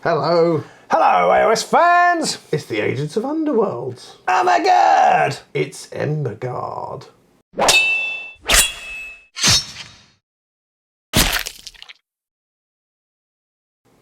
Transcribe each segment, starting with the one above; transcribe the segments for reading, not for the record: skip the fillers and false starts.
Hello. Hello, AOS fans! It's the Agents of Underworlds. Ermahgerd! It's Embergard.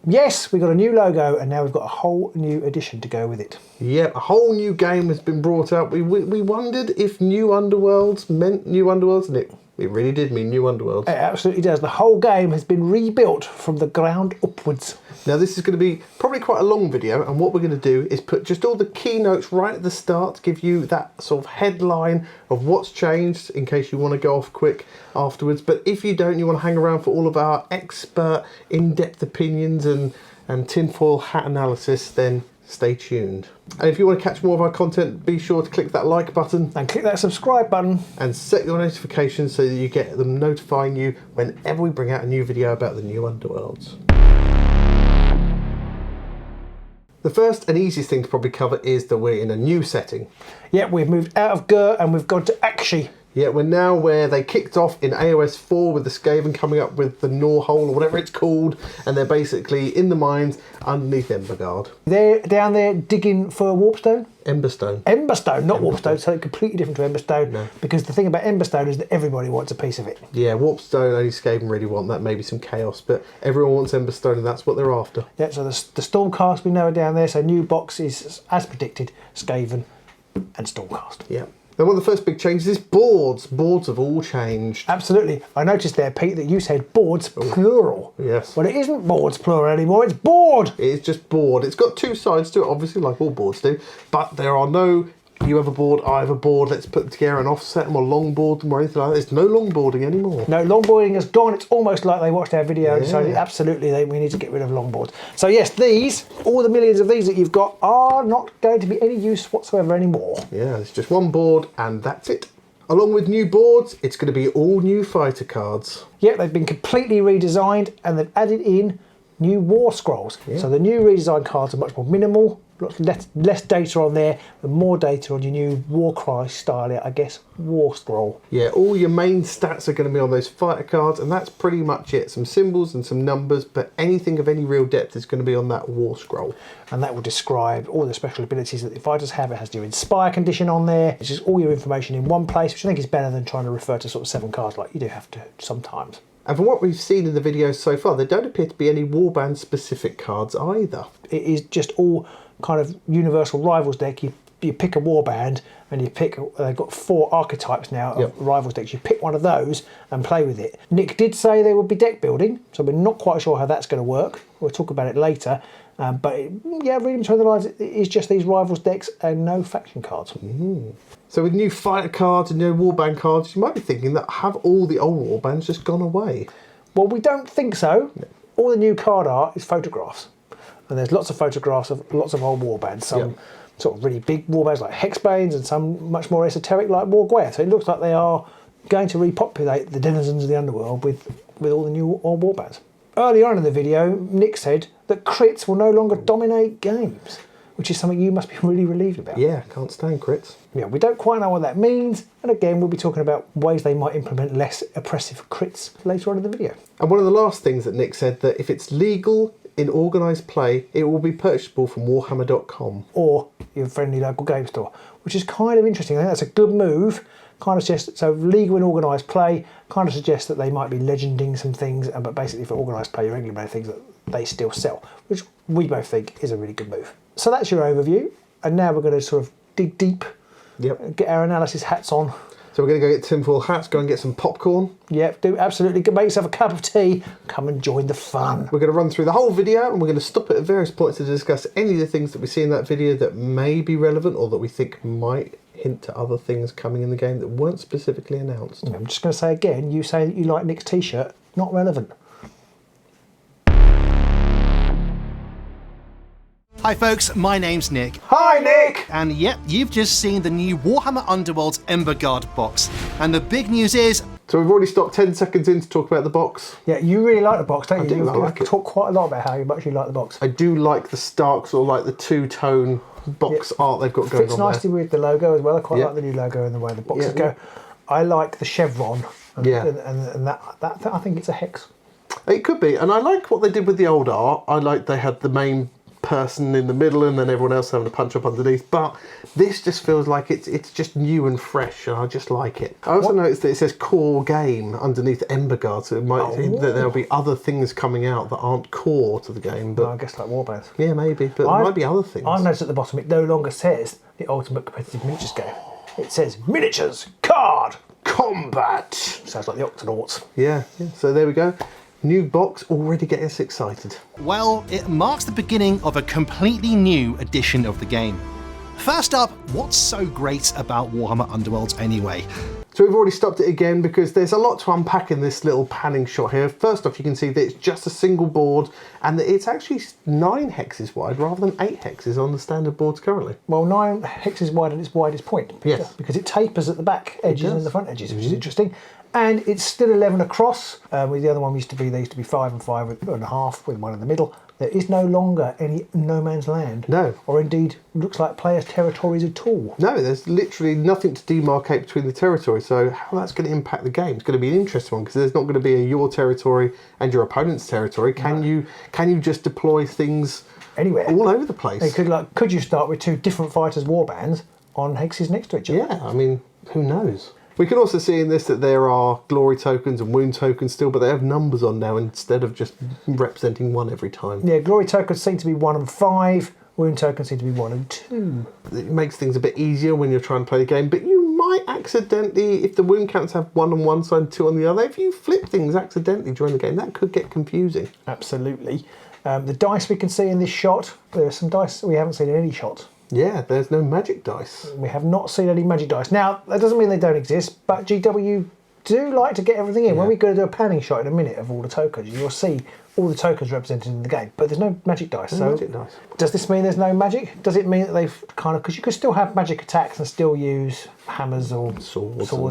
Yes, we got a new logo and now we've got a whole new addition to go with it. Yep, a whole new game has been brought out. We wondered if New Underworlds meant New Underworlds, and it really did mean New Underworlds. It absolutely does. The whole game has been rebuilt from the ground upwards. Now this is going to be probably quite a long video, and what we're going to do is put just all the keynotes right at the start to give you that sort of headline of what's changed in case you want to go off quick afterwards. But if you don't, you want to hang around for all of our expert in-depth opinions and tinfoil hat analysis, then stay tuned. And if you want to catch more of our content, be sure to click that like button and click that subscribe button and set your notifications so that you get them notifying you whenever we bring out a new video about the New Underworlds. The first and easiest thing to probably cover is that we're in a new setting. Yeah, we've moved out of Gur and we've gone to Akshi. Yeah, we're now where they kicked off in AOS 4 with the Skaven coming up with the Gnaw Hole or whatever it's called, and they're basically in the mines underneath Embergard. They're down there digging for Warpstone? Emberstone. Emberstone, not Warpstone, so completely different to Emberstone. No. Because the thing about Emberstone is that everybody wants a piece of it. Yeah, Warpstone only Skaven really want that, maybe some chaos, but everyone wants Emberstone and that's what they're after. Yeah, so the Stormcast we know are down there, so new box is, as predicted, Skaven and Stormcast. Yeah. Now one of the first big changes is boards. Boards have all changed. Absolutely. I noticed there, Pete, that you said boards plural. Yes. Well, it isn't boards plural anymore, it's board. It is just board. It's got two sides to it, obviously, like all boards do, but there are no, you have a board, I have a board, let's put them together and offset them or longboard them or anything like that. There's no longboarding anymore. No, longboarding has gone. It's almost like they watched our video and decided absolutely we need to get rid of longboards. So yes, these, all the millions of these that you've got are not going to be any use whatsoever anymore. Yeah, it's just one board and that's it. Along with new boards, it's going to be all new fighter cards. Yep, they've been completely redesigned and they've added in new war scrolls. Yeah. So the new redesigned cards are much more minimal, less data on there, and more data on your new Warcry style, I guess, war scroll. Yeah, all your main stats are going to be on those fighter cards, and that's pretty much it. Some symbols and some numbers, but anything of any real depth is going to be on that war scroll. And that will describe all the special abilities that the fighters have. It has your Inspire condition on there. It's just all your information in one place, which I think is better than trying to refer to sort of 7 cards like you do have to sometimes. And from what we've seen in the videos so far, there don't appear to be any warband specific cards either. It is just all kind of universal rivals deck. You pick a warband and you pick, they've got 4 archetypes now of rivals decks. You pick one of those and play with it. Nick did say there would be deck building, so we're not quite sure how that's going to work. We'll talk about it later. Reading between the lines, it is just these rivals decks and no faction cards. So with new fighter cards and new warband cards, you might be thinking that have all the old warbands just gone away? Well, we don't think so. No. All the new card art is photographs. And there's lots of photographs of lots of old warbands. Some sort of really big warbands like Hexbanes and some much more esoteric like Wargware. So it looks like they are going to repopulate the denizens of the underworld with all the new old warbands. Early on in the video, Nick said that crits will no longer dominate games, which is something you must be really relieved about. Yeah, can't stand crits. Yeah, we don't quite know what that means, and again, we'll be talking about ways they might implement less oppressive crits later on in the video. And one of the last things that Nick said, that if it's legal in organised play, it will be purchasable from Warhammer.com. Or your friendly local game store, which is kind of interesting. I think that's a good move. Kind of suggests, so legal and organised play kind of suggests that they might be legending some things, but basically for organised play, you're regularly made things that they still sell, which we both think is a really good move. So that's your overview, and now we're going to sort of dig deep, get our analysis hats on. So we're going to go get tinfoil hats, go and get some popcorn. Yep, do absolutely. Make yourself a cup of tea, come and join the fun. We're going to run through the whole video and we're going to stop at various points to discuss any of the things that we see in that video that may be relevant or that we think might hint to other things coming in the game that weren't specifically announced. I'm just going to say again, you say that you like Nick's t-shirt, not relevant. Hi folks, my name's Nick. Hi Nick! And yep, you've just seen the new Warhammer Underworlds Embergard box. And the big news is... So we've already stopped 10 seconds in to talk about the box. Yeah, you really like the box, don't you? I do like it. Talk quite a lot about how much you like the box. I do like the stark, sort of like the two-tone box art they've got going on there. Fits nicely with the logo as well. I quite like the new logo and the way the boxes go. I like the chevron. And that I think it's a hex. It could be, and I like what they did with the old art. I like they had the main person in the middle and then everyone else having to punch up underneath, but this just feels like it's just new and fresh, and I just like it. I also noticed that it says core game underneath Embergard, so it might that there'll be other things coming out that aren't core to the game. But well, I guess like warbands. Yeah, maybe, but there might be other things. I've noticed at the bottom it no longer says the Ultimate Competitive Miniatures game. It says Miniatures Card Combat. Sounds like the Octonauts. Yeah, so there we go. New box already getting us excited. Well, it marks the beginning of a completely new edition of the game. First up, what's so great about Warhammer Underworlds anyway? So we've already stopped it again because there's a lot to unpack in this little panning shot here. First off, you can see that it's just a single board and that it's actually 9 hexes wide rather than 8 hexes on the standard boards currently. Well, 9 hexes wide at its widest point. Yes. Because it tapers at the back edges and the front edges, which is interesting. And it's still 11 across. With the other one they used to be 5 and 5.5 with one in the middle. There is no longer any no man's land. No. Or indeed looks like players' territories at all. No, there's literally nothing to demarcate between the territories. So how that's going to impact the game is going to be an interesting one, because there's not going to be your territory and your opponent's territory. Can you just deploy things anywhere, all over the place? They could you start with 2 different fighters' warbands on hexes next to each other? Yeah, I mean, who knows? We can also see in this that there are glory tokens and wound tokens still, but they have numbers on now instead of just representing 1 every time. Yeah, glory tokens seem to be 1 and 5, wound tokens seem to be 1 and 2. It makes things a bit easier when you're trying to play the game, but you might accidentally, if the wound counts have 1 on one side and 2 on the other, if you flip things accidentally during the game, that could get confusing. Absolutely. The dice we can see in this shot, there are some dice we haven't seen in any shot. Yeah, there's no magic dice. We have not seen any magic dice. Now, that doesn't mean they don't exist, but GW do like to get everything in. When we're going to do a panning shot in a minute of all the tokens, you'll see all the tokens represented in the game, but there's no magic dice. No magic dice. Does this mean there's no magic? Does it mean that they've kind of, because you could still have magic attacks and still use hammers or swords or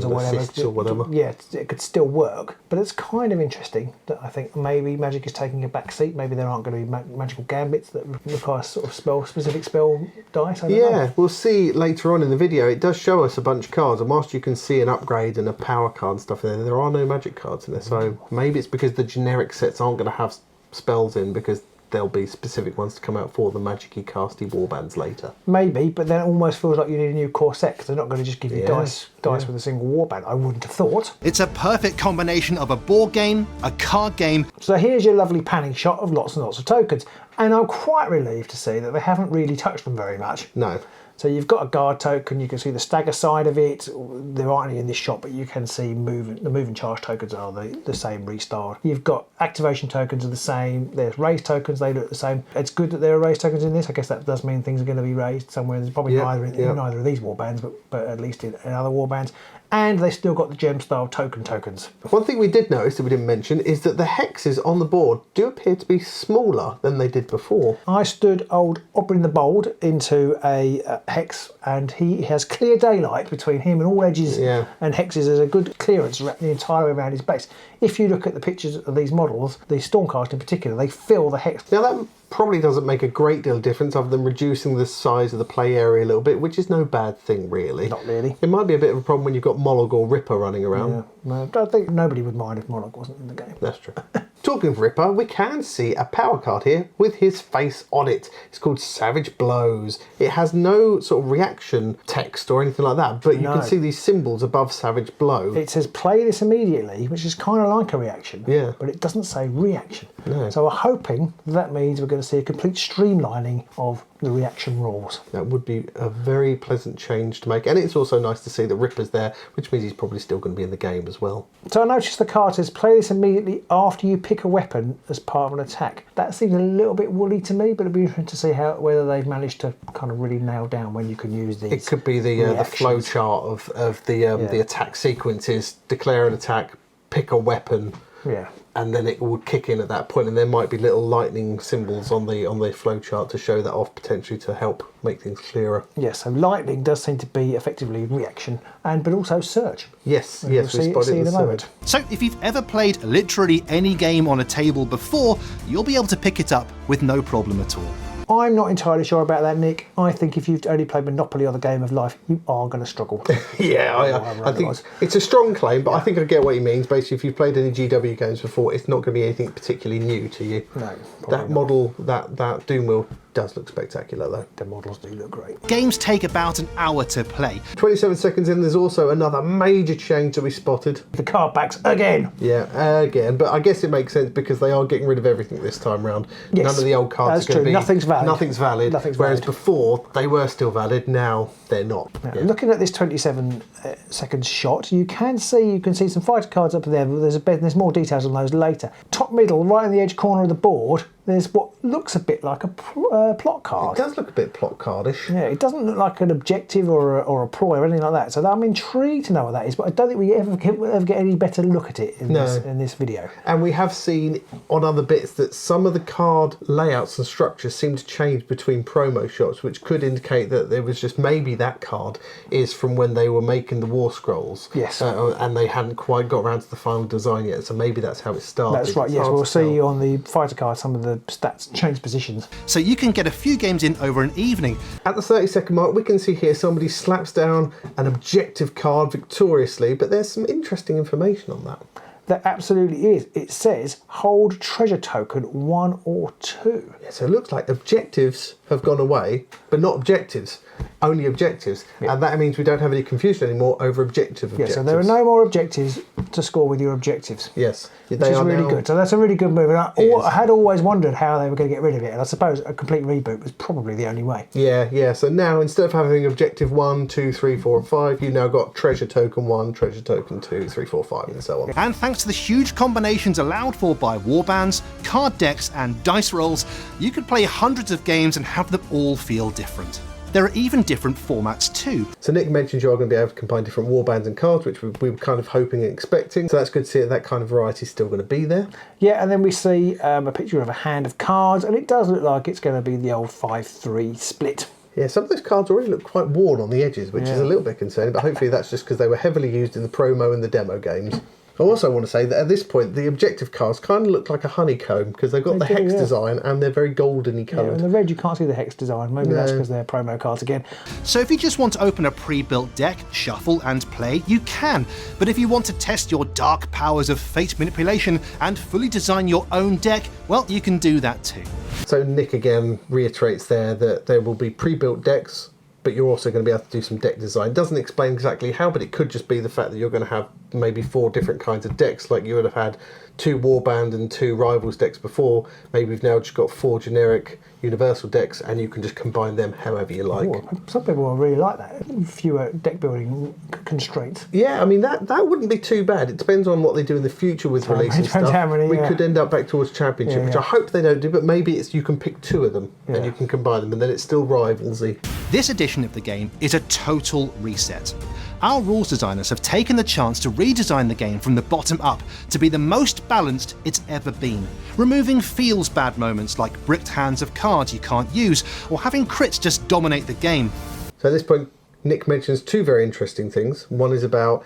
whatever. Yeah, it could still work, but it's kind of interesting that I think maybe magic is taking a back seat. Maybe there aren't going to be magical gambits that require sort of specific spell dice. I don't know. We'll see later on in the video. It does show us a bunch of cards, and whilst you can see an upgrade and a power card and stuff in there are no magic cards in there. So maybe it's because the generic sets aren't going to have spells in, because there'll be specific ones to come out for the magic-y casty warbands later. Maybe, but then it almost feels like you need a new core set, because they're not going to just give you dice with a single warband, I wouldn't have thought. It's a perfect combination of a board game, a card game. So here's your lovely panning shot of lots and lots of tokens, and I'm quite relieved to see that they haven't really touched them very much. No. So you've got a guard token, you can see the stagger side of it. There aren't any in this shot, but you can see the move and charge tokens are the same restyled. You've got activation tokens are the same. There's raise tokens, they look the same. It's good that there are raise tokens in this. I guess that does mean things are going to be raised somewhere. There's probably neither of these warbands, but at least in other warbands. And they still got the gem style tokens. One thing we did notice that we didn't mention is that the hexes on the board do appear to be smaller than they did before. I stood old Oberyn the Bold into a hex, and he has clear daylight between him and all edges and hexes. There's a good clearance the entire way around his base. If you look at the pictures of these models, the Stormcast in particular, they fill the hex. Now that probably doesn't make a great deal of difference other than reducing the size of the play area a little bit, which is no bad thing really. Not really. It might be a bit of a problem when you've got Mollog or Ripper running around. Yeah, no, I think nobody would mind if Mollog wasn't in the game. That's true. Talking of Ripper, we can see a power card here with his face on it. It's called Savage Blows. It has no sort of reaction text or anything like that, but you can see these symbols above Savage Blow. It says play this immediately, which is kind of like a reaction, but it doesn't say reaction. No. So we're hoping that means we're going to see a complete streamlining of the reaction rules. That would be a very pleasant change to make, and it's also nice to see that Ripper's there, which means he's probably still going to be in the game as well. So I noticed the card says play this immediately after you pick a weapon as part of an attack. That seems a little bit woolly to me, but it'd be interesting to see whether they've managed to kind of really nail down when you can use these. It could be the flow chart of the attack sequences. Declare an attack, pick a weapon. Yeah. And then it would kick in at that point, and there might be little lightning symbols on the flow chart to show that off, potentially to help make things clearer. Yeah, so lightning does seem to be effectively reaction, but also search. Yes, we spotted in a moment. So if you've ever played literally any game on a table before, you'll be able to pick it up with no problem at all. I'm not entirely sure about that, Nick. I think if you've only played Monopoly or the Game of Life, you are going to struggle. I think it's a strong claim, but I think I get what he means. Basically, if you've played any GW games before, it's not going to be anything particularly new to you. No, that model, that Doom wheel does look spectacular though. The models do look great. Games take about an hour to play. 27 seconds in, there's also another major change that we spotted. The card backs again. Yeah, again, but I guess it makes sense because they are getting rid of everything this time round. Yes, none of the old cards that's are going to true. be... Nothing's valid. Whereas before, they were still valid, now they're not. Yeah. Looking at this 27 second shot, you can see some fighter cards up there, but there's more details on those later. Top middle, right in the edge corner of the board, there's what looks a bit like a plot card. It does look a bit plot cardish. Yeah, it doesn't look like an objective or a ploy or anything like that. So I'm intrigued to know what that is, but I don't think we ever get any better look at it in this video. And we have seen on other bits that some of the card layouts and structures seem to change between promo shots, which could indicate that there was just maybe that card is from when they were making the War Scrolls. Yes. And they hadn't quite got around to the final design yet, so maybe that's how it started. That's right, yes. We'll see on the fighter card some of the stats change positions. So you can get a few games in over an evening. At the 30-second mark, we can see here somebody slaps down an objective card victoriously, but there's some interesting information on that. There absolutely is. It says hold treasure token 1 or 2. Yeah, so it looks like objectives have gone away, but not objectives, only objectives. Yeah. And that means we don't have any confusion anymore over objectives. Yeah, so there are no more objectives to score with your objectives. Yes. Which is really good. So that's a really good move. And I had always wondered how they were going to get rid of it. And I suppose a complete reboot was probably the only way. Yeah. So now instead of having objective 1, 2, 3, 4, and 5, you now got treasure token 1, treasure token 2, 3, 4, 5, and so on. And thanks to the huge combinations allowed for by warbands, card decks, and dice rolls, you could play hundreds of games and have them all feel different. There are even different formats too. So Nick mentioned you are going to be able to combine different warbands and cards, which we were kind of hoping and expecting. So that's good to see that kind of variety is still going to be there. Yeah, and then we see a picture of a hand of cards, and it does look like it's going to be the old 5-3 split. Yeah, some of those cards already look quite worn on the edges, which is a little bit concerning, but hopefully that's just because they were heavily used in the promo and the demo games. I also want to say that at this point, the objective cards kind of look like a honeycomb because they've got the hex design and they're very goldeny coloured. Yeah, and the red, you can't see the hex design. Maybe that's because they're promo cards again. So if you just want to open a pre-built deck, shuffle and play, you can. But if you want to test your dark powers of fate manipulation and fully design your own deck, well, you can do that too. So Nick again reiterates there that there will be pre-built decks, but you're also going to be able to do some deck design. Doesn't explain exactly how, but it could just be the fact that you're going to have maybe 4 different kinds of decks, like you would have had 2 Warband and 2 Rivals decks before. Maybe we've now just got 4 generic universal decks, and you can just combine them however you like. Ooh, some people will really like that. Fewer deck building constraints. Yeah, I mean, that wouldn't be too bad. It depends on what they do in the future with releasing stuff. How many, we could end up back towards Championship, which I hope they don't do, but maybe it's you can pick 2 of them and you can combine them, and then it's still Rivalsy. This edition of the game is a total reset. Our rules designers have taken the chance to redesign the game from the bottom up to be the most balanced it's ever been, removing feels bad moments like bricked hands of cards you can't use, or having crits just dominate the game. So at this point, Nick mentions 2 very interesting things. One is about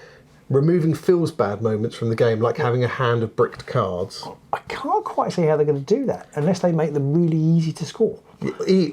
removing feels bad moments from the game, like having a hand of bricked cards. I can't quite see how they're going to do that, unless they make them really easy to score.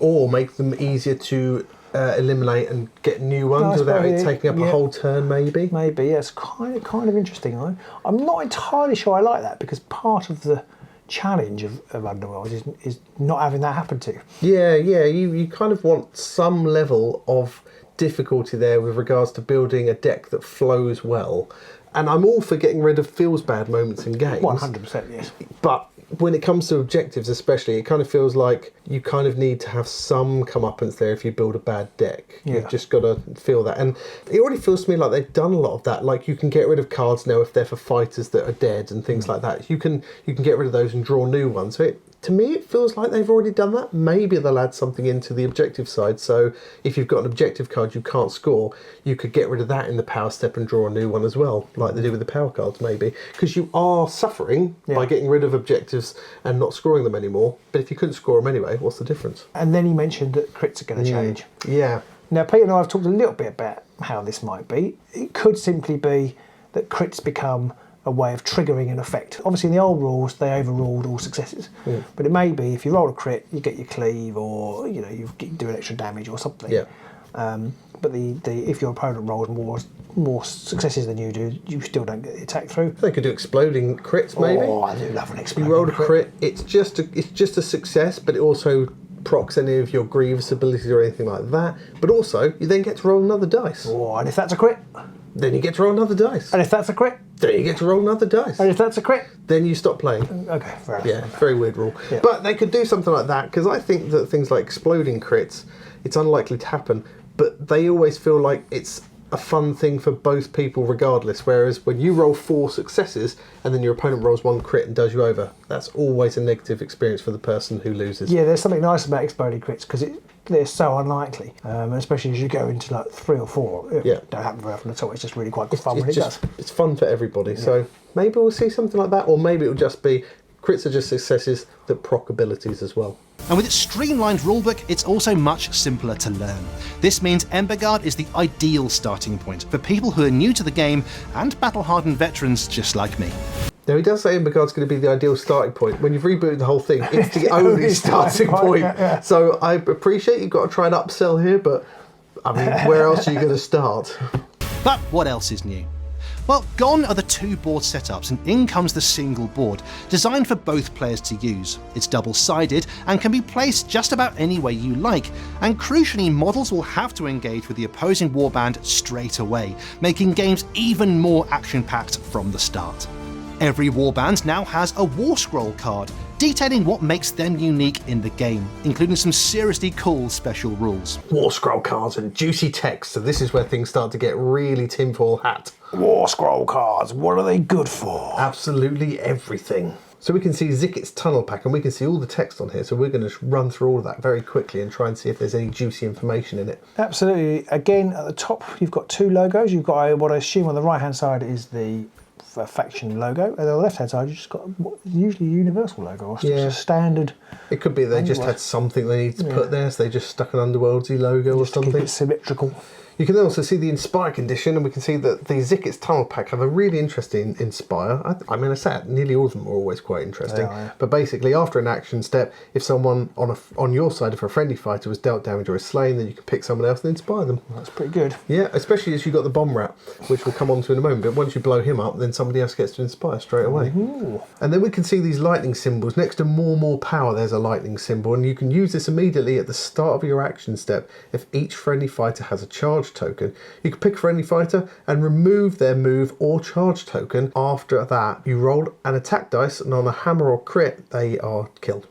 Or make them easier to eliminate and get new ones without it taking up a whole turn, maybe. Maybe, yes. Kind of interesting, though. I'm not entirely sure I like that, because part of the challenge of Underworlds is not having that happen to you. Yeah, you kind of want some level of difficulty there with regards to building a deck that flows well. And I'm all for getting rid of feels bad moments in games. 100%, yes. But when it comes to objectives especially, it kind of feels like you kind of need to have some comeuppance there if you build a bad deck. You've just got to feel that. And it already feels to me like they've done a lot of that. Like you can get rid of cards now if they're for fighters that are dead and things like that. You can get rid of those and draw new ones. So to me, it feels like they've already done that. Maybe they'll add something into the objective side. So if you've got an objective card you can't score, you could get rid of that in the power step and draw a new one as well, like they do with the power cards maybe. Because you are suffering by getting rid of objectives and not scoring them anymore. But if you couldn't score them anyway, what's the difference? And then he mentioned that crits are going to change. Yeah. Now, Peter and I have talked a little bit about how this might be. It could simply be that crits become a way of triggering an effect. Obviously in the old rules they overruled all successes, but it may be if you roll a crit you get your cleave, or you do an extra damage or something. Yeah. But if your opponent rolls more successes than you do, you still don't get the attack through. They could do exploding crits maybe. Oh, I do love an exploding You rolled a crit. It's just a success, but it also procs any of your grievous abilities or anything like that. But also you then get to roll another dice. Oh, and if that's a crit, then you get to roll another dice. and if that's a crit, Then you get to roll another dice. and if that's a crit, Then you stop playing. okay, fair enough. Yeah, very weird rule. Yeah. But they could do something like that, because I think that things like exploding crits, it's unlikely to happen, but they always feel like it's a fun thing for both people regardless, whereas when you roll 4 successes and then your opponent rolls 1 crit and does you over, that's always a negative experience for the person who loses. Yeah, there's something nice about exploding crits because they're so unlikely, especially as you go into like 3 or 4. Yeah. Don't happen very often at all. It's just really quite good fun when it does. It's fun for everybody, so maybe we'll see something like that, or maybe it'll just be crits are just successes that proc abilities as well. And with its streamlined rulebook, it's also much simpler to learn. This means Embergard is the ideal starting point for people who are new to the game and battle-hardened veterans just like me. Now, he does say Embergard's going to be the ideal starting point. When you've rebooted the whole thing, it's the only starting point. Yeah. So I appreciate you've got to try and upsell here, but I mean, where else are you going to start? But what else is new? Well, gone are the 2 board setups and in comes the single board, designed for both players to use. It's double-sided and can be placed just about any way you like, and crucially models will have to engage with the opposing warband straight away, making games even more action-packed from the start. Every warband now has a War Scroll card, detailing what makes them unique in the game, including some seriously cool special rules. War Scroll cards and juicy text, so this is where things start to get really tinfoil hat. War Scroll cards, what are they good for? Absolutely everything. So we can see Zicket's Tunnel Pack, and we can see all the text on here, so we're going to run through all of that very quickly and try and see if there's any juicy information in it. Absolutely. Again, at the top you've got 2 logos. You've got what I assume on the right hand side is the faction logo, and on the left hand side you've just got usually a universal logo, or just a standard. It could be they just had something they need to put there, so they just stuck an Underworldsy logo or something. To keep it symmetrical. You can also see the Inspire condition, and we can see that the Zicket's Tunnel Pack have a really interesting Inspire. I mean, I say nearly all of them are always quite interesting. Yeah. But basically, after an action step, if someone on your side, if a friendly fighter was dealt damage or is slain, then you can pick someone else and inspire them. That's pretty good. Yeah, especially as you've got the Bomb Rat, which we'll come on to in a moment. But once you blow him up, then somebody else gets to inspire straight away. Ooh. And then we can see these lightning symbols. Next to more power, there's a lightning symbol, and you can use this immediately at the start of your action step if each friendly fighter has a charge token. You can pick a friendly fighter and remove their move or charge token. After that, you roll an attack dice, and on a hammer or crit, they are killed.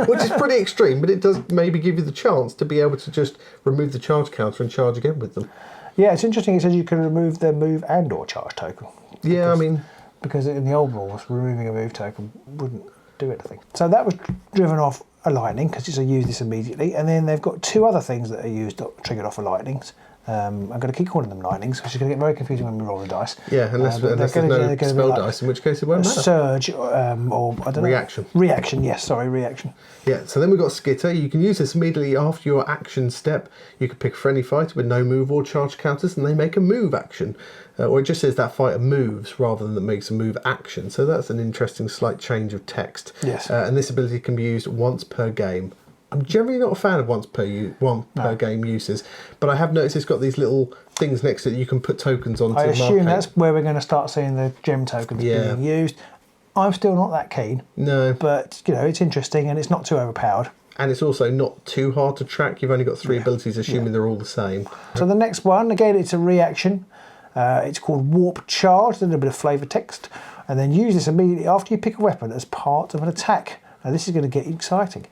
Which is pretty extreme, but it does maybe give you the chance to be able to just remove the charge counter and charge again with them. Yeah, it's interesting. It says you can remove their move and or charge token. Yeah, I mean, because in the old rules, removing a move token wouldn't do anything. So that was driven off a lightning, because it's a use this immediately, and then they've got 2 other things that are used triggered off of lightings. I'm going to keep calling them lightnings, which is going to get very confusing when we roll the dice. Yeah, unless there's no spell dice, in which case it won't matter. Surge, or I don't know. Reaction. Reaction, yes, sorry, reaction. Yeah, so then we've got Skitter. You can use this immediately after your action step. You can pick a friendly fighter with no move or charge counters, and they make a move action. Or it just says that fighter moves rather than that makes a move action. So that's an interesting slight change of text. Yes. And this ability can be used once per game. I'm generally not a fan of once per game uses, but I have noticed it's got these little things next to it you can put tokens on. I assume that's where we're going to start seeing the gem tokens being used. I'm still not that keen. No. But, it's interesting and it's not too overpowered. And it's also not too hard to track. You've only got 3 abilities, assuming they're all the same. So the next one, again, it's a reaction. It's called Warp Charge, a little bit of flavour text. And then use this immediately after you pick a weapon as part of an attack. Now this is going to get exciting.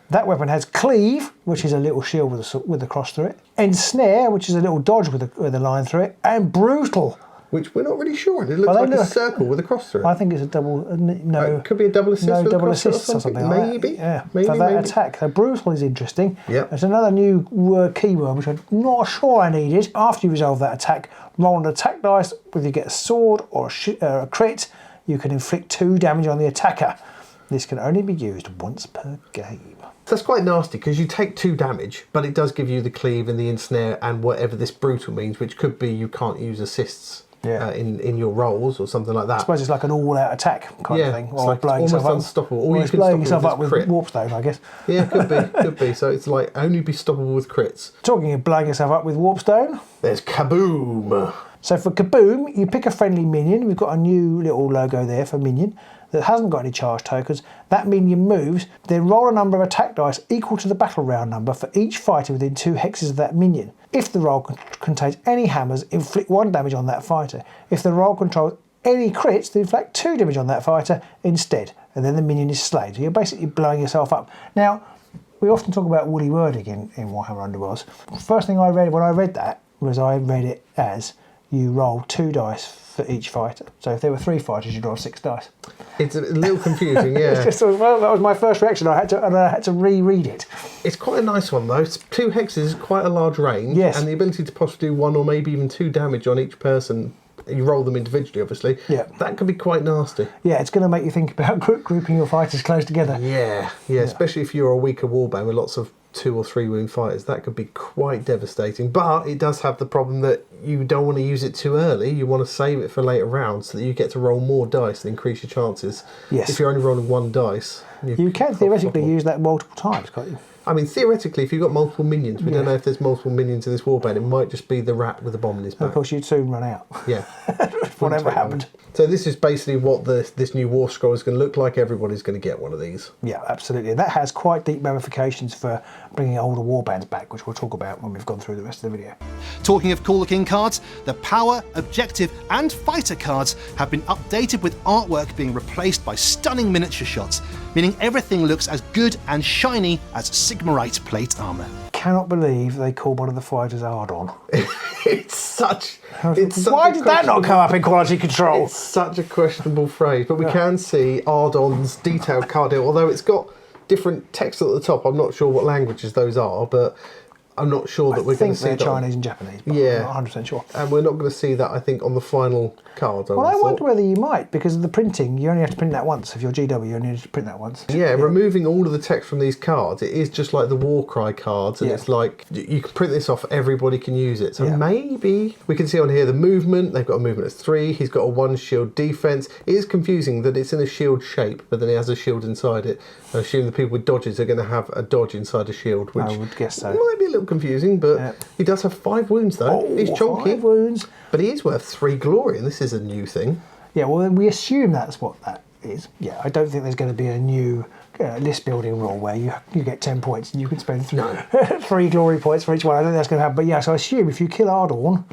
That weapon has Cleave, which is a little shield with a cross through it. Ensnare, which is a little dodge with a line through it. And Brutal. Which we're not really sure. It looks like a circle with a cross through it. I think it's a double... No. It could be a double assist with double a cross assists or something like maybe. that. Yeah, maybe, for that attack. So Brutal is interesting. Yep. There's another new keyword, which I'm not sure I needed. After you resolve that attack, roll an attack dice. Whether you get a sword or a crit, you can inflict 2 damage on the attacker. This can only be used once per game. That's quite nasty, because you take 2 damage, but it does give you the Cleave and the Ensnare and whatever this Brutal means, which could be you can't use assists in your rolls or something like that. I suppose it's like an all-out attack kind of thing. It's like almost unstoppable. All you can blowing stop yourself up with crit. Warpstone, I guess. Yeah, could be. So it's like only be stoppable with crits. Talking of blowing yourself up with Warpstone, there's Kaboom. So for Kaboom, you pick a friendly minion. We've got a new little logo there for minion that hasn't got any charge tokens. That minion moves, then roll a number of attack dice equal to the battle round number for each fighter within 2 hexes of that minion. If the roll contains any hammers, inflict 1 damage on that fighter. If the roll controls any crits, then inflict 2 damage on that fighter instead. And then the minion is slain. So you're basically blowing yourself up. Now, we often talk about woolly wording in Warhammer Underworlds. First thing I read when I read that was I read it as you roll 2 dice for each fighter. So if there were 3 fighters, you'd roll 6 dice. It's a little confusing, yeah. That was my first reaction. I had to reread it. It's quite a nice one though. 2 hexes is quite a large range, yes, and the ability to possibly do 1 or maybe even 2 damage on each person. You roll them individually, obviously. Yeah, that could be quite nasty. Yeah, it's going to make you think about grouping your fighters close together. Yeah, especially if you're a weaker warband with lots of 2 or 3 wound fighters, that could be quite devastating. But it does have the problem that you don't want to use it too early. You want to save it for later rounds so that you get to roll more dice and increase your chances. Yes. If you're only rolling 1 dice, you can theoretically use that multiple times, can't you? I mean, theoretically, if you've got multiple minions, we don't know if there's multiple minions in this warband. It might just be the rat with the bomb in his back. Of course, you'd soon run out. Yeah. Whatever happened. So this is basically what this new War Scroll is going to look like. Everybody's going to get one of these. Yeah, absolutely. And that has quite deep ramifications for bringing older warbands back, which we'll talk about when we've gone through the rest of the video. Talking of Call the King cards, the Power, Objective and Fighter cards have been updated with artwork being replaced by stunning miniature shots, meaning everything looks as good and shiny as Sigmarite plate armour. Cannot believe they called one of the fighters Ardon. Why did that not come up in quality control? It's such a questionable phrase, but we can see Ardon's detailed card here, although it's got different text at the top. I'm not sure what languages those are, but I'm not sure that we're going to see that. I think they're Chinese and Japanese, but I'm not 100% sure. And we're not going to see that, I think, on the final card. Well, I wonder whether you might, because of the printing, you only have to print that once. If you're GW, you only have to print that once. Yeah, removing all of the text from these cards, it is just like the Warcry cards, and it's like, you can print this off, everybody can use it. So maybe, we can see on here the movement, they've got a movement that's 3, he's got a 1 shield defense. It is confusing that it's in a shield shape, but then he has a shield inside it. I assume the people with dodges are going to have a dodge inside a shield, which I would guess so. Might be a little confusing, but he does have 5 wounds though. He's chunky. 5 wounds. But he is worth 3 glory, and this is a new thing. Yeah, well, we assume that's what that is. Yeah, I don't think there's going to be a new list building rule where you get 10 points and you can spend 3 glory points for each one. I don't think that's going to happen. But yeah, so I assume if you kill Ardorn,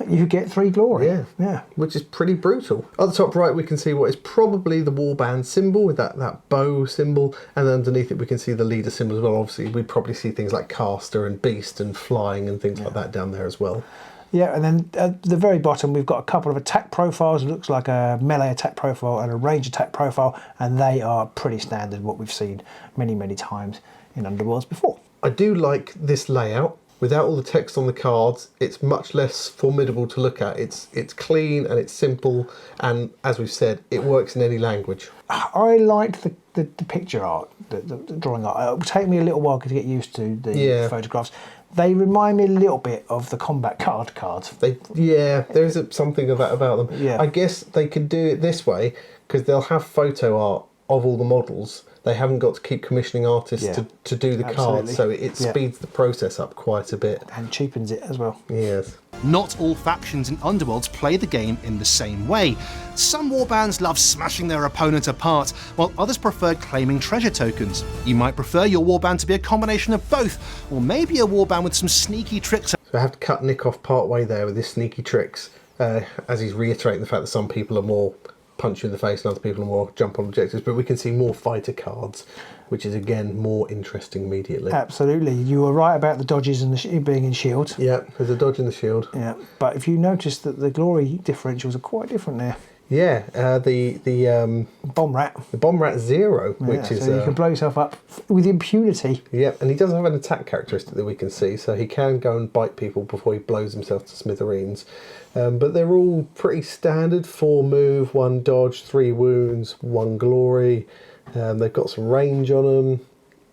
you get 3 glory. Yeah. Which is pretty brutal. At the top right, we can see what is probably the warband symbol with that bow symbol, and underneath it we can see the leader symbol as well. Obviously, we probably see things like caster and beast and flying and things like that down there as well. Yeah, and then at the very bottom we've got a couple of attack profiles. It looks like a melee attack profile and a range attack profile, and they are pretty standard, what we've seen many, many times in Underworlds before. I do like this layout. Without all the text on the cards, it's much less formidable to look at. It's clean and it's simple, and as we've said, it works in any language. I liked the picture art, the drawing art. It will take me a little while to get used to the photographs. They remind me a little bit of the combat cards. There is something of that about them. Yeah. I guess they could do it this way because they'll have photo art of all the models. They haven't got to keep commissioning artists to do the cards, so it speeds the process up quite a bit. And cheapens it as well. Yes. Not all factions in Underworlds play the game in the same way. Some warbands love smashing their opponent apart, while others prefer claiming treasure tokens. You might prefer your warband to be a combination of both, or maybe a warband with some sneaky tricks. So I have to cut Nick off part way there with his sneaky tricks, as he's reiterating the fact that some people are more punch you in the face and other people are more jump on objectives, but we can see more fighter cards, which is again more interesting immediately. Absolutely, you were right about the dodges and being in shield. Yeah, there's a dodge in the shield. Yeah, but if you notice that the glory differentials are quite different there. Yeah, the bomb rat. The bomb rat 0, which is so you can blow yourself up with impunity. Yeah, and he does have an attack characteristic that we can see, so he can go and bite people before he blows himself to smithereens. But they're all pretty standard: 4 move, 1 dodge, 3 wounds, 1 glory. They've got some range on them.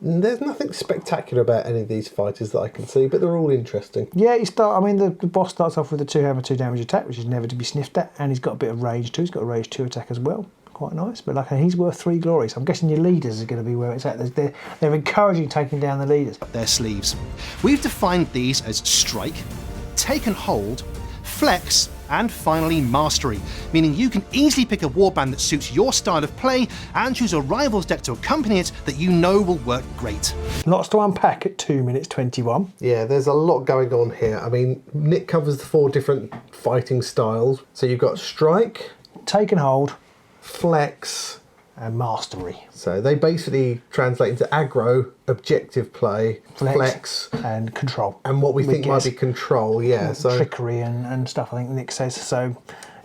There's nothing spectacular about any of these fighters that I can see, but they're all interesting. Yeah, the boss starts off with a 2 hammer, 2 damage attack, which is never to be sniffed at, and he's got a bit of rage too. He's got a rage 2 attack as well. Quite nice, but he's worth 3 glory, so I'm guessing your leaders are going to be where it's at. They're encouraging taking down the leaders. Their sleeves. We've defined these as strike, take and hold, flex, and finally mastery, meaning you can easily pick a warband that suits your style of play and choose a rival's deck to accompany it that you know will work great. Lots to unpack at 2 minutes 21. Yeah, there's a lot going on here. I mean, Nick covers the 4 different fighting styles. So you've got strike, Take and hold, flex, and mastery. so they basically translate into aggro, objective play, flex, and control. and what we think might guess. be control, yeah. So Trickery and stuff, I think Nick says. So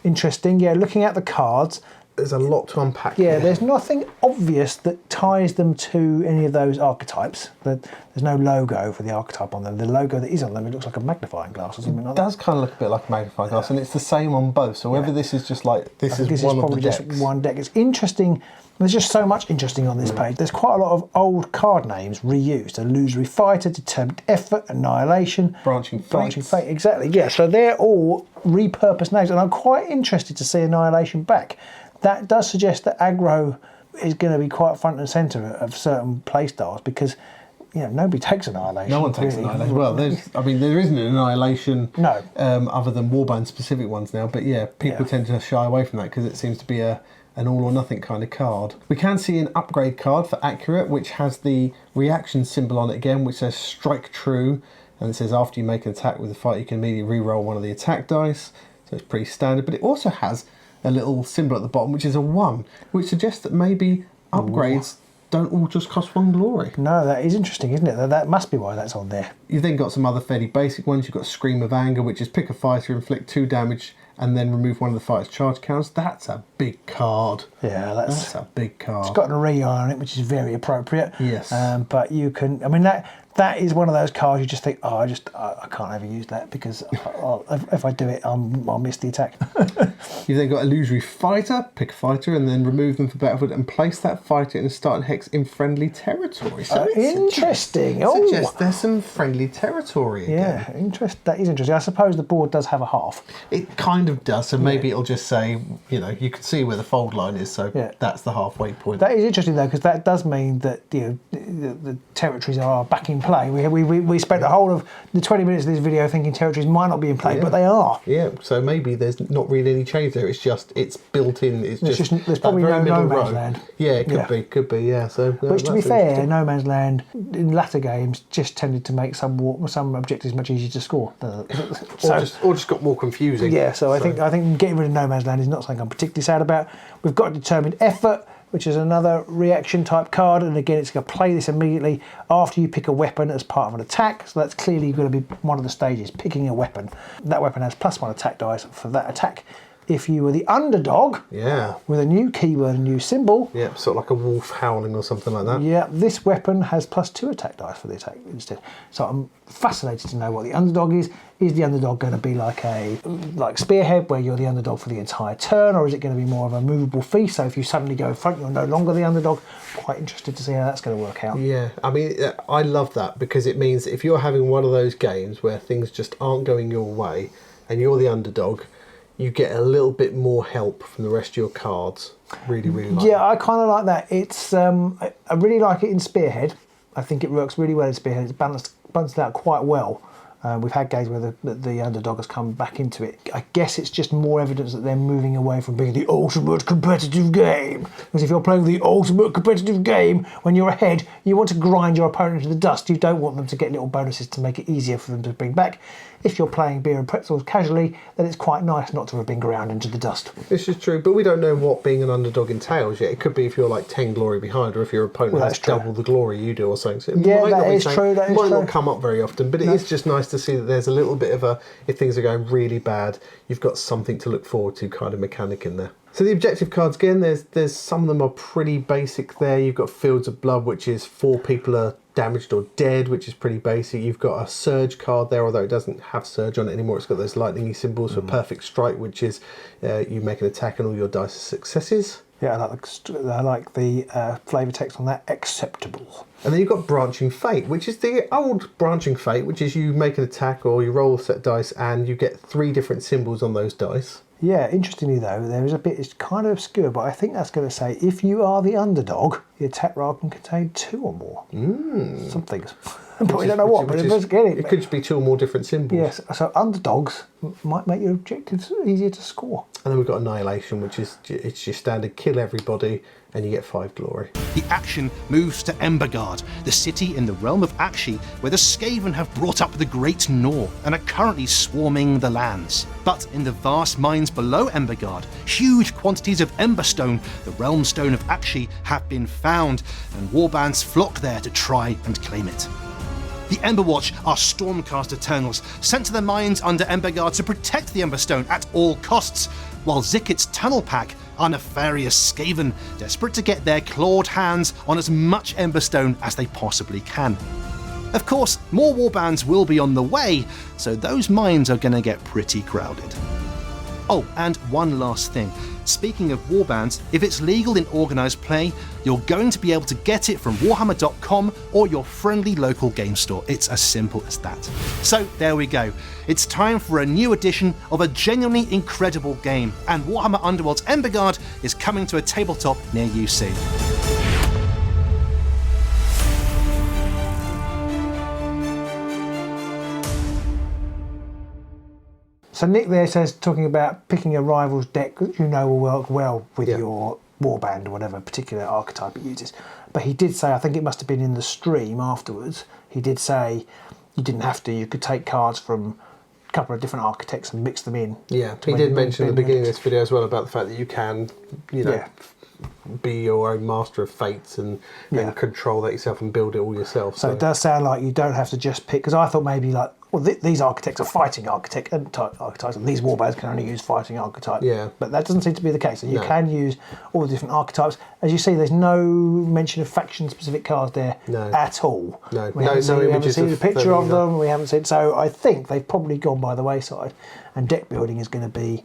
interesting. Yeah, looking at the cards, there's a lot to unpack yeah, here. there's nothing obvious that ties them to any of those archetypes. There's no logo for the archetype on them. The logo that is on them, it looks like a magnifying glass or something like It that. does kind of look a bit like a magnifying glass, and it's the same on both. So whether this is just like this is one of probably the just decks. one deck. It's interesting. There's just so much interesting on this page. There's quite a lot of old card names reused. Illusory Fighter, Determined Effort, Annihilation, Branching Fate. Exactly, yeah. So they're all repurposed names, and I'm quite interested to see Annihilation back. That does suggest that aggro is going to be quite front and centre of certain play styles, because nobody takes Annihilation. No one takes really. Annihilation. Well, there isn't an Annihilation No. Other than Warband specific ones now, but yeah, people tend to shy away from that because it seems to be an all or nothing kind of card. We can see an upgrade card for Accurate, which has the reaction symbol on it again, which says Strike True, and it says after you make an attack with a fight, you can immediately re-roll one of the attack dice, so it's pretty standard, but it also has a little symbol at the bottom, which is a 1, which suggests that maybe upgrades don't all just cost 1 glory. No, that is interesting, isn't it? That must be why that's on there. You've then got some other fairly basic ones. You've got Scream of Anger, which is pick a fighter, inflict 2 damage, and then remove one of the fighter's charge counters. That's a big card. Yeah, that's a big card. It's got an array on it, which is very appropriate. Yes. But you can, I mean, that is one of those cards you just think, I can't ever use that because if I do it, I'll miss the attack. You've then got Illusory Fighter, pick a fighter and then remove them for battlefield and place that fighter in a starting hex in friendly territory. So interesting. Suggests there's some friendly territory again. Yeah, that is interesting. I suppose the board does have a half. It kind of does, so maybe it'll just say, you can see where the fold line is, so that's the halfway point. That is interesting though, because that does mean that the territories are back in play. We spent the whole of the 20 minutes of this video thinking territories might not be in play, but they are. Yeah, so maybe there's not really any change there. It's built in. There's probably no man's land. Yeah, it could be. Yeah. So, which, to be fair, No Man's Land in latter games just tended to make some objectives much easier to score. Or just got more confusing. Yeah. So I think getting rid of No Man's Land is not something I'm particularly sad about. We've got Determined Effort, which is another reaction type card, and again it's going to play this immediately after you pick a weapon as part of an attack, so that's clearly going to be one of the stages, picking a weapon. That weapon has +1 attack dice for that attack. If you were the underdog, with a new keyword and new symbol, sort of like a wolf howling or something like that. This weapon has +2 attack dice for the attack instead. So I'm fascinated to know what the underdog is. Is the underdog going to be like Spearhead, where you're the underdog for the entire turn, or is it going to be more of a movable feast? So if you suddenly go in front, you're no longer the underdog. Quite interested to see how that's going to work out. Yeah, I mean, I love that because it means if you're having one of those games where things just aren't going your way and you're the underdog, you get a little bit more help from the rest of your cards. Really, really like that. I kind of like that. It's I really like it in Spearhead. I think it works really well in Spearhead. It's balanced out quite well. We've had games where the underdog has come back into it. I guess it's just more evidence that they're moving away from being the ultimate competitive game. Because if you're playing the ultimate competitive game, when you're ahead, you want to grind your opponent into the dust. You don't want them to get little bonuses to make it easier for them to bring back. If you're playing beer and pretzels casually, then it's quite nice not to have been ground into the dust. This is true, but we don't know what being an underdog entails yet. It could be if you're like 10 glory behind, or if your opponent has double the glory you do or something. So it might not come up very often, but it is just nice to see that there's a little bit of if things are going really bad, you've got something to look forward to kind of mechanic in there. So the objective cards, again, there's some of them are pretty basic there. You've got Fields of Blood, which is 4 people are damaged or dead, which is pretty basic. You've got a Surge card there, although it doesn't have Surge on it anymore. It's got those lightning-y symbols for Perfect Strike, which is you make an attack and all your dice are successes. Yeah, I like the flavour text on that. Acceptable. And then you've got Branching Fate, which is the old Branching Fate, which is you make an attack or you roll a set of dice and you get 3 different symbols on those dice. Yeah, interestingly though, there is a bit, it's kind of obscure, but I think that's going to say if you are the underdog, the attack roll can contain 2 or more. Some things. But we don't know what, but it could just be 2 or more different symbols. Yes, so underdogs might make your objectives easier to score. And then we've got Annihilation, which is it's your standard kill everybody and you get 5 glory. The action moves to Embergard, the city in the realm of Akshi, where the Skaven have brought up the Great Gnaw and are currently swarming the lands. But in the vast mines below Embergard, huge quantities of Emberstone, the realm stone of Akshi, have been found, and warbands flock there to try and claim it. The Emberwatch are Stormcast Eternals, sent to the mines under Embergard to protect the Emberstone at all costs, while Zikit's Tunnel Pack are nefarious Skaven, desperate to get their clawed hands on as much Emberstone as they possibly can. Of course, more warbands will be on the way, so those mines are going to get pretty crowded. Oh, and one last thing. Speaking of warbands, if it's legal in organised play, you're going to be able to get it from warhammer.com or your friendly local game store. It's as simple as that. So there we go. It's time for a new edition of a genuinely incredible game, and Warhammer Underworlds Embergard is coming to a tabletop near you soon. So Nick there says, talking about picking a rival's deck that you know will work well with your warband or whatever particular archetype it uses. But he did say, I think it must have been in the stream afterwards, he did say you didn't have to, you could take cards from a couple of different architects and mix them in. Yeah, he did mention at the beginning of this video as well about the fact that you can, be your own master of fates and control that yourself and build it all yourself. So it does sound like you don't have to just pick, because I thought maybe like, well, these architects are fighting architects, and these warbands can only use fighting archetype. Yeah. But that doesn't seem to be the case. So you can use all the different archetypes. As you see, there's no mention of faction-specific cards there at all. No, we haven't seen a picture of them. We haven't seen. So I think they've probably gone by the wayside, and deck building is going to be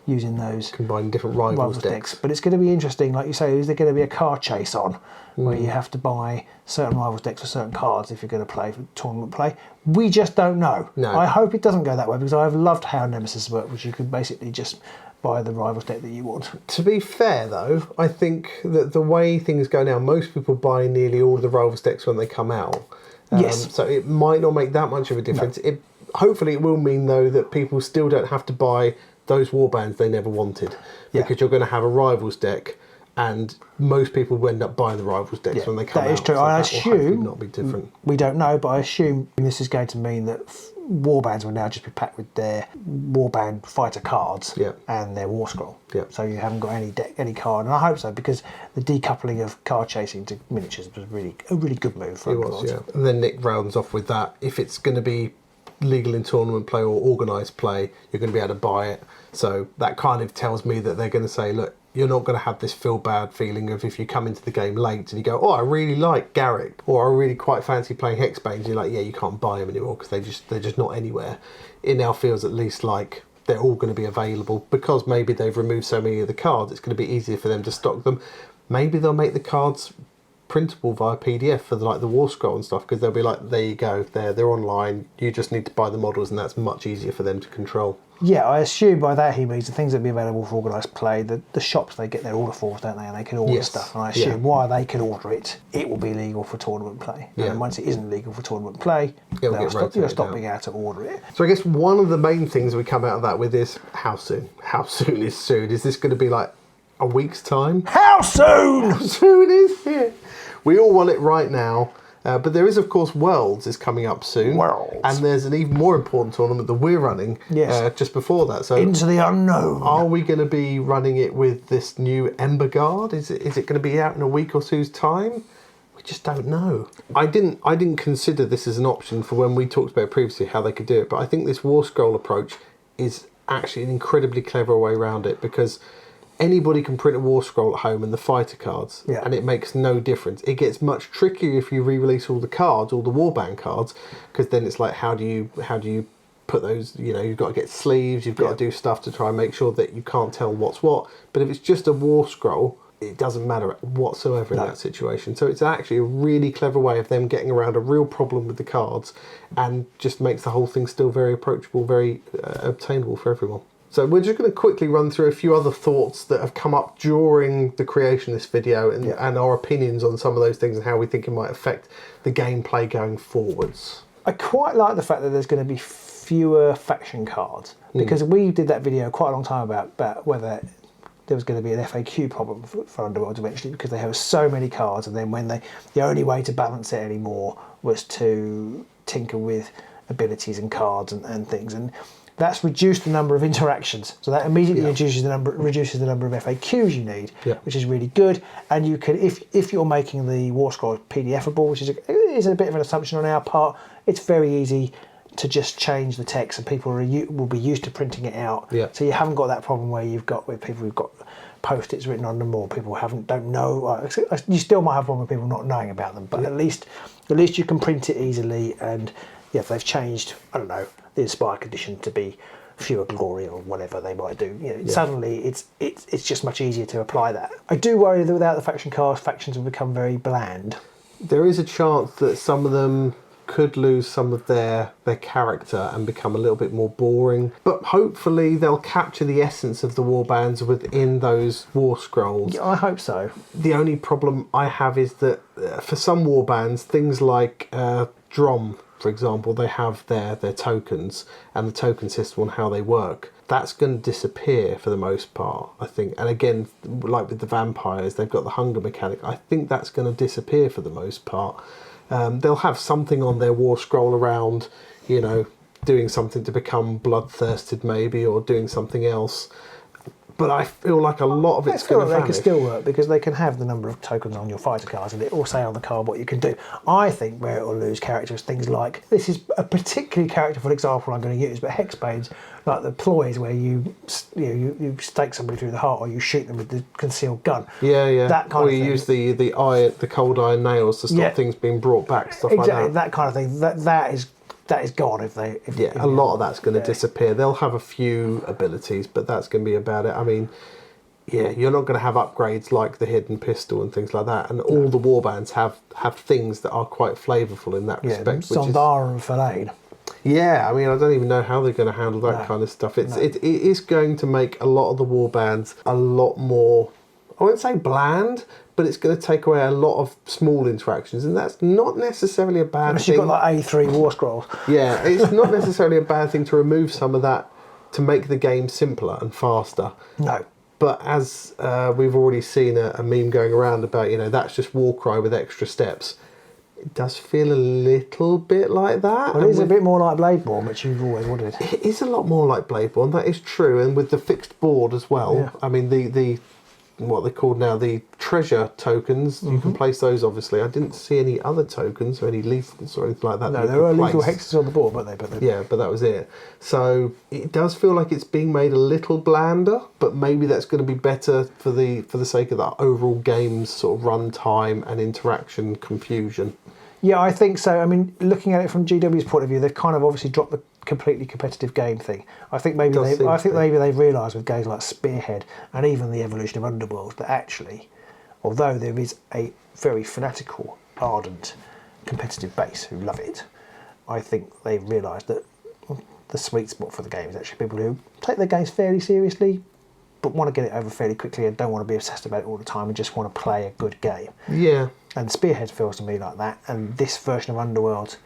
using those combining different rivals decks. But it's going to be interesting, like you say, is there going to be a card chase on where you have to buy certain rivals decks for certain cards if you're going to play for tournament play? We just don't know. I hope it doesn't go that way, because I've loved how Nemesis worked, which you could basically just buy the rivals deck that you want. To be fair though, I think that the way things go now, most people buy nearly all of the rivals decks when they come out. Yes. So it might not make that much of a difference. No. Hopefully it will mean though that people still don't have to buy those warbands they never wanted, because you're going to have a rivals deck, and most people will end up buying the rivals decks when they come out. That is true. So I assume not be different. We don't know, but I assume this is going to mean that warbands will now just be packed with their warband fighter cards and their war scroll. So you haven't got any card, and I hope so, because the decoupling of card chasing to miniatures was a really good move for Underworlds. And then Nick rounds off with that. If it's going to be legal in tournament play or organised play, you're going to be able to buy it. So that kind of tells me that they're going to say, look, you're not going to have this feel bad feeling of if you come into the game late and you go, oh, I really like Garrick, or I really quite fancy playing Hexbanes. You're like, yeah, you can't buy them anymore because they're just not anywhere. It now feels at least like they're all going to be available, because maybe they've removed so many of the cards. It's going to be easier for them to stock them. Maybe they'll make the cards printable via PDF for the war scroll and stuff, because they'll be like, there you go, they're online, you just need to buy the models, and that's much easier for them to control. Yeah, I assume by that he means the things that will be available for organised play, the shops, they get their order forms, don't they, and they can order stuff, and I assume while they can order it, it will be legal for tournament play. And once it isn't legal for tournament play, they'll stop being able to order it. So I guess one of the main things we come out of that with is how soon? How soon is soon? Is this going to be like a week's time? How soon? How soon is it? We all want it right now, but there is, of course, Worlds is coming up soon. Worlds. And there's an even more important tournament that we're running just before that. So Into the Unknown. Are we going to be running it with this new Embergard? Is it going to be out in a week or two's time? We just don't know. I didn't consider this as an option for when we talked about previously how they could do it, but I think this War Scroll approach is actually an incredibly clever way around it, because anybody can print a war scroll at home and the fighter cards, and it makes no difference. It gets much trickier if you re-release all the cards, all the warband cards, because then it's like, how do you put those? You've got to get sleeves, you've got to do stuff to try and make sure that you can't tell what's what. But if it's just a war scroll, it doesn't matter whatsoever in that situation. So it's actually a really clever way of them getting around a real problem with the cards, and just makes the whole thing still very approachable, very obtainable for everyone. So we're just going to quickly run through a few other thoughts that have come up during the creation of this video, and our opinions on some of those things and how we think it might affect the gameplay going forwards. I quite like the fact that there's going to be fewer faction cards, because we did that video quite a long time about whether there was going to be an FAQ problem for Underworlds eventually, because they have so many cards, and then when the only way to balance it anymore was to tinker with abilities and cards and things, and that's reduced the number of interactions. So that immediately reduces the number of FAQs you need, which is really good. And you can, if you're making the War Scroll PDFable, which is a bit of an assumption on our part, it's very easy to just change the text, and people will be used to printing it out. So you haven't got that problem where you've got with people who've got post-its written on them, or people don't know. You still might have a problem with people not knowing about them, but at least you can print it easily. And if they've changed, I don't know, the Inspire condition to be fewer glory or whatever they might do, suddenly it's just much easier to apply that. I do worry that without the faction cards, factions will become very bland. There is a chance that some of them could lose some of their character and become a little bit more boring, but hopefully they'll capture the essence of the warbands within those war scrolls. I hope so. The only problem I have is that for some warbands, things like Drom, for example, they have their tokens and the token system on how they work. That's going to disappear for the most part, I think. And again, like with the vampires, they've got the hunger mechanic. I think that's going to disappear for the most part. They'll have something on their war scroll around, doing something to become bloodthirsted maybe, or doing something else. But I feel like a lot of it's going to vanish. They can still work, because they can have the number of tokens on your fighter cards, and it will say on the card what you can do. I think where it will lose character is things like, this is a particularly characterful example I'm going to use, but Hexbanes, like the ploys where you stake somebody through the heart, or you shoot them with the concealed gun. That kind of thing. Or you use the cold iron nails to stop things being brought back, stuff like that. That kind of thing. That is gone if a lot of that's going to disappear. They'll have a few abilities, but that's going to be about it. I mean, you're not going to have upgrades like the hidden pistol and things like that. And all the warbands have things that are quite flavourful in that respect. Zondara and Falade. Yeah, I mean, I don't even know how they're going to handle that kind of stuff. It is going to make a lot of the warbands a lot more, I wouldn't say bland, but it's going to take away a lot of small interactions, and that's not necessarily a bad thing. You've got like A3 War Scrolls. Yeah, it's not necessarily a bad thing to remove some of that to make the game simpler and faster. No. But as we've already seen a meme going around about, that's just Warcry with extra steps. It does feel a little bit like that. Well, it is a bit more like Bladeborn, which you've always wanted. It is a lot more like Bladeborn, that is true, and with the fixed board as well. I mean, the what they're called now, the treasure tokens, you can place those, obviously. I didn't see any other tokens or any lethals or anything like that. No, there were lethal hexes on the board, weren't they? Yeah, but that was it. So it does feel like it's being made a little blander, but maybe that's going to be better for the sake of that overall game's sort of run time and interaction confusion. Yeah, I think so. I mean, looking at it from GW's point of view, they've kind of obviously dropped the completely competitive game thing. I think maybe they've realised with games like Spearhead and even the evolution of Underworlds that actually, although there is a very fanatical, ardent, competitive base who love it, I think they've realised that the sweet spot for the game is actually people who take their games fairly seriously, but want to get it over fairly quickly and don't want to be obsessed about it all the time and just want to play a good game. Yeah. And Spearhead feels to me like that, and this version of Underworlds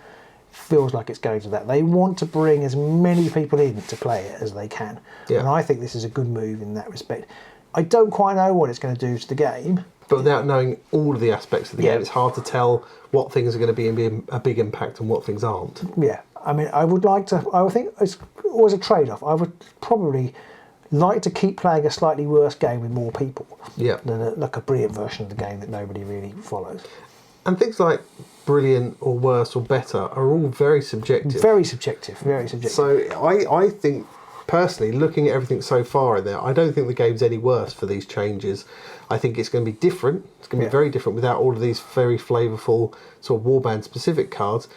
feels like it's going to that. They want to bring as many people in to play it as they can. Yeah. And I think this is a good move in that respect. I don't quite know what it's going to do to the game. But without knowing all of the aspects of the game, it's hard to tell what things are going to be a big impact and what things aren't. Yeah. I mean, I would think it's always a trade-off. I would probably like to keep playing a slightly worse game with more people than like a brilliant version of the game that nobody really follows. And things like brilliant or worse or better are all very subjective. Very subjective, very subjective. So I think, personally, looking at everything so far in there, I don't think the game's any worse for these changes. I think it's going to be different. It's going to be very different without all of these very flavourful sort of warband-specific cards.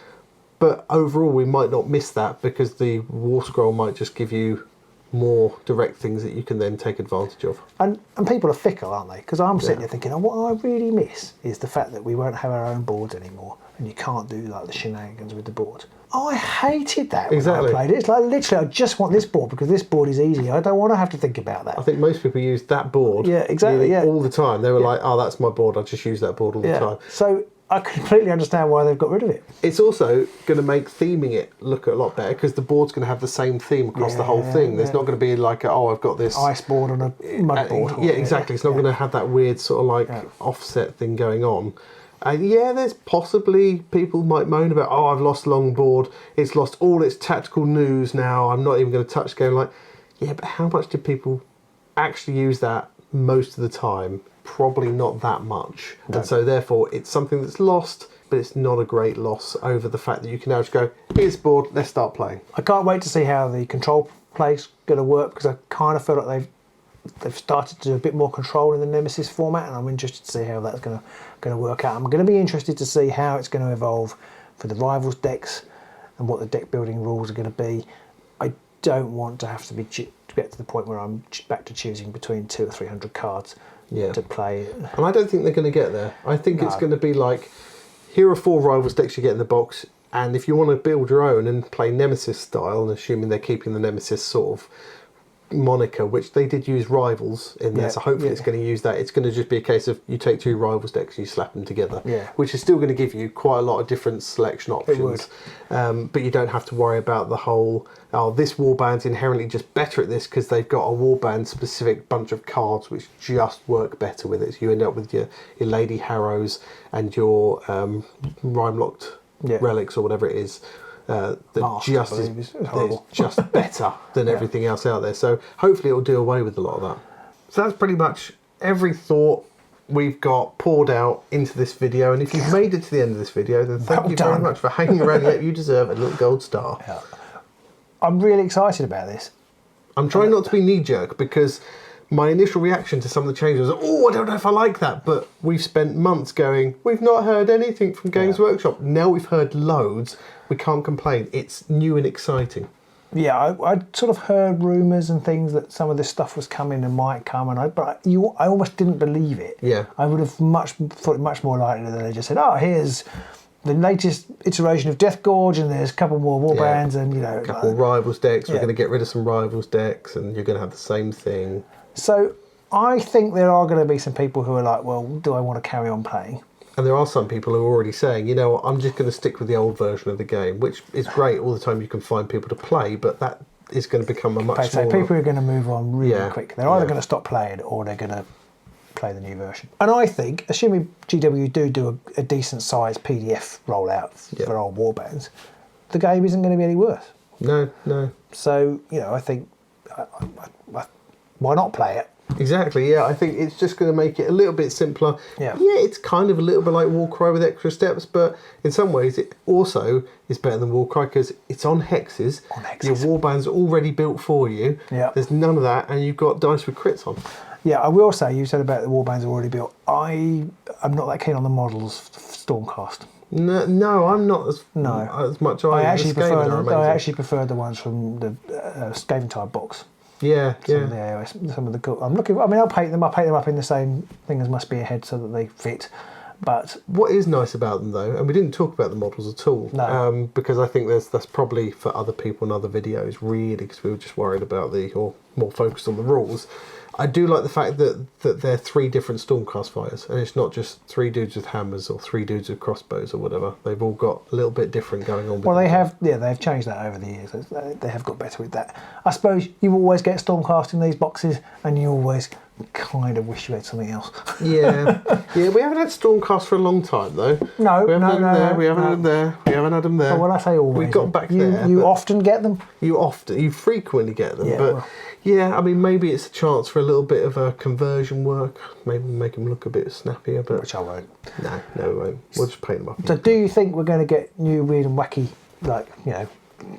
But overall, we might not miss that because the War Scroll might just give you more direct things that you can then take advantage of. And people are fickle, aren't they? Because I'm sitting there thinking, what I really miss is the fact that we won't have our own boards anymore, and you can't do like the shenanigans with the board. I hated that when I played it. It's like literally, I just want this board because this board is easy. I don't want to have to think about that. I think most people use that board all the time. They were like, oh, that's my board. I just use that board all the time. So I completely understand why they've got rid of it. It's also going to make theming it look a lot better because the board's going to have the same theme across the whole thing. There's not going to be like, oh, I've got this ice board on a mud board. Yeah, exactly. It's not going to have that weird sort of like offset thing going on. There's possibly people might moan about, oh, I've lost longboard. It's lost all its tactical news now. I'm not even going to touch the game. Like, yeah, but how much do people actually use that most of the time? Probably not that much. No. And so therefore it's something that's lost, but it's not a great loss over the fact that you can now just go, here's the board, let's start playing. I can't wait to see how the control play's going to work because I kind of feel like they've started to do a bit more control in the Nemesis format, and I'm interested to see how that's going to work out. I'm going to be interested to see how it's going to evolve for the Rivals decks and what the deck building rules are going to be. I don't want to have to get to the point where I'm back to choosing between 200 or 300 cards to play. And I don't think they're going to get there. I think it's going to be like, here are 4 Rivals decks you get in the box, and if you want to build your own and play Nemesis style, and assuming they're keeping the Nemesis sort of moniker, which they did use Rivals in there, so hopefully it's going to use that. It's going to just be a case of you take 2 Rivals decks, you slap them together, which is still going to give you quite a lot of different selection options. But you don't have to worry about the whole, oh, this warband's inherently just better at this because they've got a warband specific bunch of cards which just work better with it. So you end up with your Lady Harrows and your Rime-locked relics or whatever it is. That just is just better than everything else out there. So hopefully it'll do away with a lot of that. So that's pretty much every thought we've got poured out into this video. And if you've made it to the end of this video, then thank you very much for hanging around. Yet you deserve a little gold star. I'm really excited about this. I'm trying not to be knee-jerk because my initial reaction to some of the changes was, oh, I don't know if I like that. But we've spent months going, we've not heard anything from Games Workshop. Now we've heard loads. We can't complain. It's new and exciting. Yeah, I'd sort of heard rumours and things that some of this stuff was coming and might come, and I almost didn't believe it. Yeah. I would have thought it much more likely than they just said, oh, here's the latest iteration of Death Gorge, and there's a couple more warbands, and a couple of Rivals decks. We're going to get rid of some Rivals decks, and you're going to have the same thing. So I think there are going to be some people who are like, well, do I want to carry on playing? And there are some people who are already saying, you know what, I'm just going to stick with the old version of the game, which is great all the time you can find people to play, but that is going to become a much smaller... So people are going to move on really quick. They're either going to stop playing or they're going to play the new version. And I think, assuming GW do a decent sized PDF rollout for old warbands, the game isn't going to be any worse. No. So, I think, why not play it? Exactly, I think it's just going to make it a little bit simpler. It's kind of a little bit like Warcry with extra steps, but in some ways it also is better than Warcry because it's on hexes. Your warband's already built for you. There's none of that, and you've got dice with crits on. I will say, you said about the warbands already built. I'm not that keen on the models for Stormcast. No, I'm not as much. I actually prefer the ones from the Skaven box. Some of the AOS, some of the cool. I'll paint them up in the same thing as Must Be Ahead so that they fit. But what is nice about them though, and we didn't talk about the models at all, because I think that's probably for other people in other videos, really, because we were just worried about or more focused on the rules. I do like the fact that they're 3 different Stormcast fighters, and it's not just 3 dudes with hammers or 3 dudes with crossbows or whatever. They've all got a little bit different going on. Well, they've changed that over the years. They have got better with that. I suppose you always get Stormcast in these boxes, and you always kind of wish you had something else. We haven't had Stormcast for a long time though. We haven't had them there. Well, when I say always, we've got back there. You often get them. You frequently get them, but. I mean, maybe it's a chance for a little bit of a conversion work. Maybe make them look a bit snappier, but... Which I won't. No, we won't. We'll just paint them up. So do you think we're going to get new weird and wacky,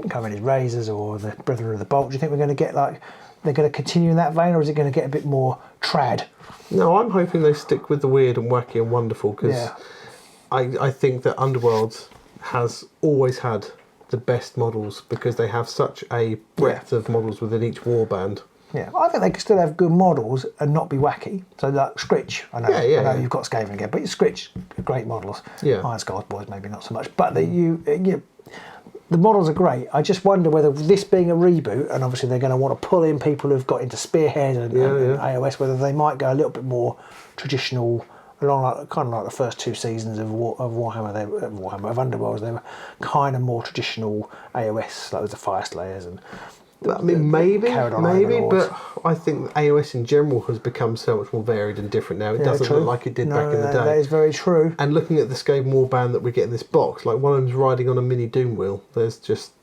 Covenant Razors or the Brethren of the Bolt? Do you think we're going to get, they're going to continue in that vein, or is it going to get a bit more trad? No, I'm hoping they stick with the weird and wacky and wonderful, because I think that Underworlds has always had the best models because they have such a breadth of models within each warband. Yeah, I think they can still have good models and not be wacky. So like Scritch, I know you've got Skaven again, but Scritch, great models. Yeah. Iron Scar's Boys maybe not so much, but the models are great. I just wonder whether this being a reboot, and obviously they're going to want to pull in people who've got into Spearhead and AOS, whether they might go a little bit more traditional, along kind of like the first 2 seasons of Warhammer, of Underworlds. They were kind of more traditional AOS, like with the Fire Slayers and. I mean, maybe, Overlords. but I think AOS in general has become so much more varied and different now. It doesn't look like it did back in the day. That is very true. And looking at the Skaven warband that we get in this box, like one of them's riding on a mini Doom wheel. It's just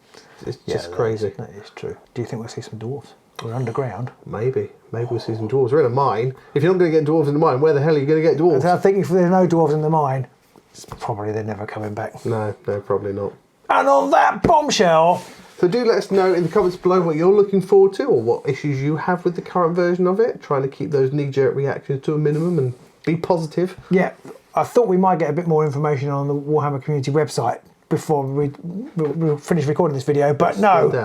crazy. That is true. Do you think we'll see some dwarves? We're underground. Maybe we'll see some dwarves. We're in a mine. If you're not going to get dwarves in the mine, where the hell are you going to get dwarves? I think if there's no dwarves in the mine, it's probably they're never coming back. No, probably not. And on that bombshell. So do let us know in the comments below what you're looking forward to or what issues you have with the current version of it. Trying to keep those knee-jerk reactions to a minimum and be positive. Yeah, I thought we might get a bit more information on the Warhammer community website before we finish recording this video, but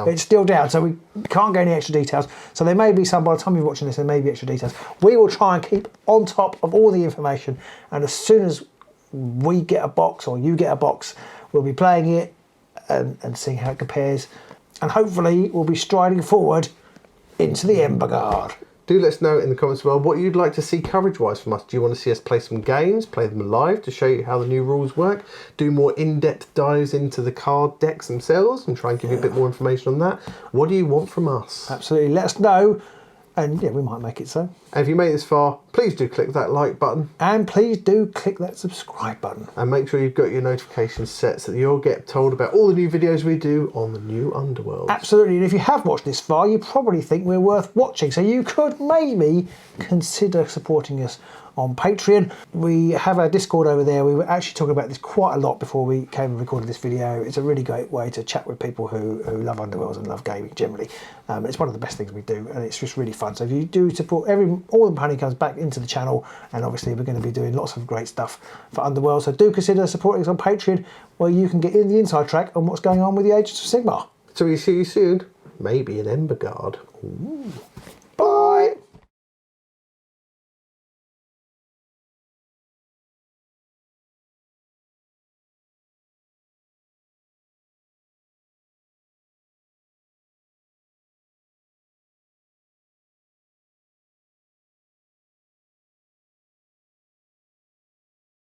it's still down, so we can't get any extra details. So there may be some, by the time you're watching this, there may be extra details. We will try and keep on top of all the information, and as soon as we get a box or you get a box, we'll be playing it and seeing how it compares, and hopefully we'll be striding forward into the Embergard. Do let us know in the comments below what you'd like to see coverage-wise from us. Do you want to see us play some games, play them live to show you how the new rules work, do more in-depth dives into the card decks themselves and try and give you a bit more information on that? What do you want from us? Absolutely, let us know, and we might make it so. And if you made it this far, please do click that like button. And please do click that subscribe button. And make sure you've got your notifications set so that you'll get told about all the new videos we do on the new Underworlds. Absolutely, and if you have watched this far, you probably think we're worth watching, so you could maybe consider supporting us on Patreon. We have our Discord over there. We were actually talking about this quite a lot before we came and recorded this video. It's a really great way to chat with people who love Underworlds and love gaming generally. It's one of the best things we do, and it's just really fun. So if you do support, all the money comes back into the channel, and obviously we're going to be doing lots of great stuff for Underworld. So do consider supporting us on Patreon, where you can get in the inside track on what's going on with the Agents of Sigmar. So we see you soon, maybe in Embergard. Bye!